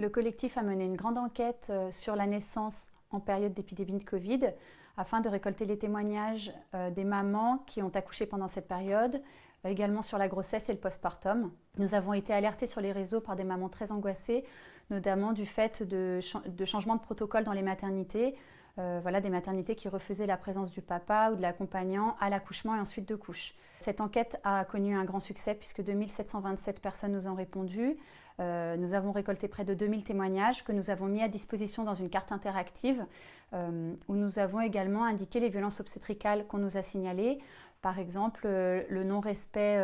Le collectif a mené une grande enquête sur la naissance en période d'épidémie de Covid afin de récolter les témoignages des mamans qui ont accouché pendant cette période, également sur la grossesse et le postpartum. Nous avons été alertés sur les réseaux par des mamans très angoissées, notamment du fait de changements de protocole dans les maternités. Des maternités qui refusaient la présence du papa ou de l'accompagnant à l'accouchement et ensuite de couche. Cette enquête a connu un grand succès puisque 2727 personnes nous ont répondu. Nous avons récolté près de 2000 témoignages que nous avons mis à disposition dans une carte interactive où nous avons également indiqué les violences obstétricales qu'on nous a signalées. Par exemple, le non-respect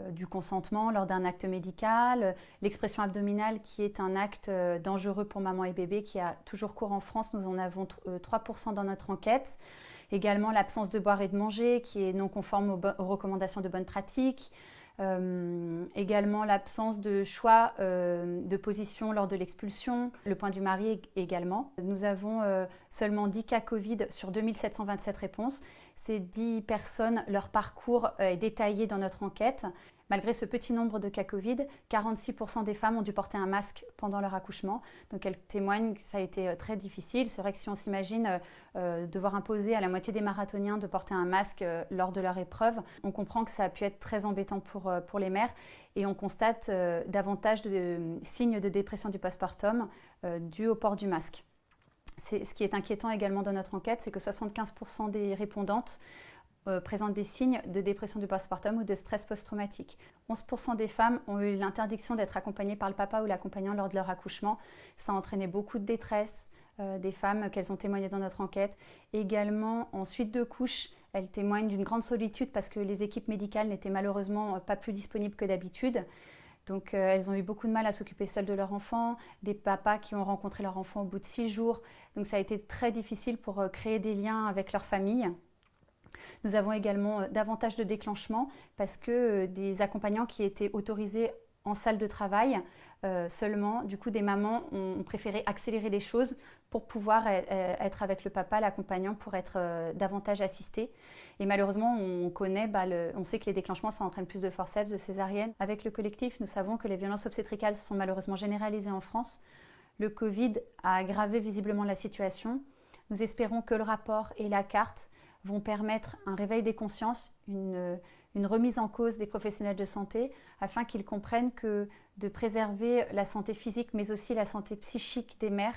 du consentement lors d'un acte médical, l'expression abdominale qui est un acte dangereux pour maman et bébé qui a toujours cours en France, nous en avons 3% dans notre enquête. Également l'absence de boire et de manger qui est non conforme aux recommandations de bonne pratique. Également l'absence de choix de position lors de l'expulsion, le point du mari également. Nous avons seulement 10 cas Covid sur 2727 réponses. Ces 10 personnes, leur parcours est détaillé dans notre enquête. Malgré ce petit nombre de cas Covid, 46% des femmes ont dû porter un masque pendant leur accouchement. Donc elles témoignent que ça a été très difficile. C'est vrai que si on s'imagine devoir imposer à la moitié des marathoniens de porter un masque lors de leur épreuve, on comprend que ça a pu être très embêtant pour les mères. Et on constate davantage de signes de dépression du postpartum dus au port du masque. Ce qui est inquiétant également dans notre enquête, c'est que 75% des répondantes présentent des signes de dépression du postpartum ou de stress post-traumatique. 11% des femmes ont eu l'interdiction d'être accompagnées par le papa ou l'accompagnant lors de leur accouchement. Ça a entraîné beaucoup de détresse des femmes qu'elles ont témoigné dans notre enquête. Également, en suite de couche, elles témoignent d'une grande solitude parce que les équipes médicales n'étaient malheureusement pas plus disponibles que d'habitude. Donc elles ont eu beaucoup de mal à s'occuper seules de leur enfant, des papas qui ont rencontré leur enfant au bout de 6 jours. Donc ça a été très difficile pour créer des liens avec leur famille. Nous avons également davantage de déclenchements parce que des accompagnants qui étaient autorisés en salle de travail, seulement, du coup, des mamans ont préféré accélérer les choses pour pouvoir être avec le papa, l'accompagnant, pour être davantage assistés. Et malheureusement, on sait que les déclenchements, ça entraîne plus de forceps, de césariennes. Avec le collectif, nous savons que les violences obstétricales sont malheureusement généralisées en France. Le Covid a aggravé visiblement la situation. Nous espérons que le rapport et la carte vont permettre un réveil des consciences, une remise en cause des professionnels de santé afin qu'ils comprennent que de préserver la santé physique mais aussi la santé psychique des mères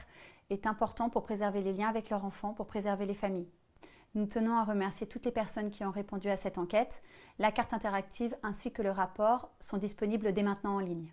est important pour préserver les liens avec leurs enfants, pour préserver les familles. Nous tenons à remercier toutes les personnes qui ont répondu à cette enquête. La carte interactive ainsi que le rapport sont disponibles dès maintenant en ligne.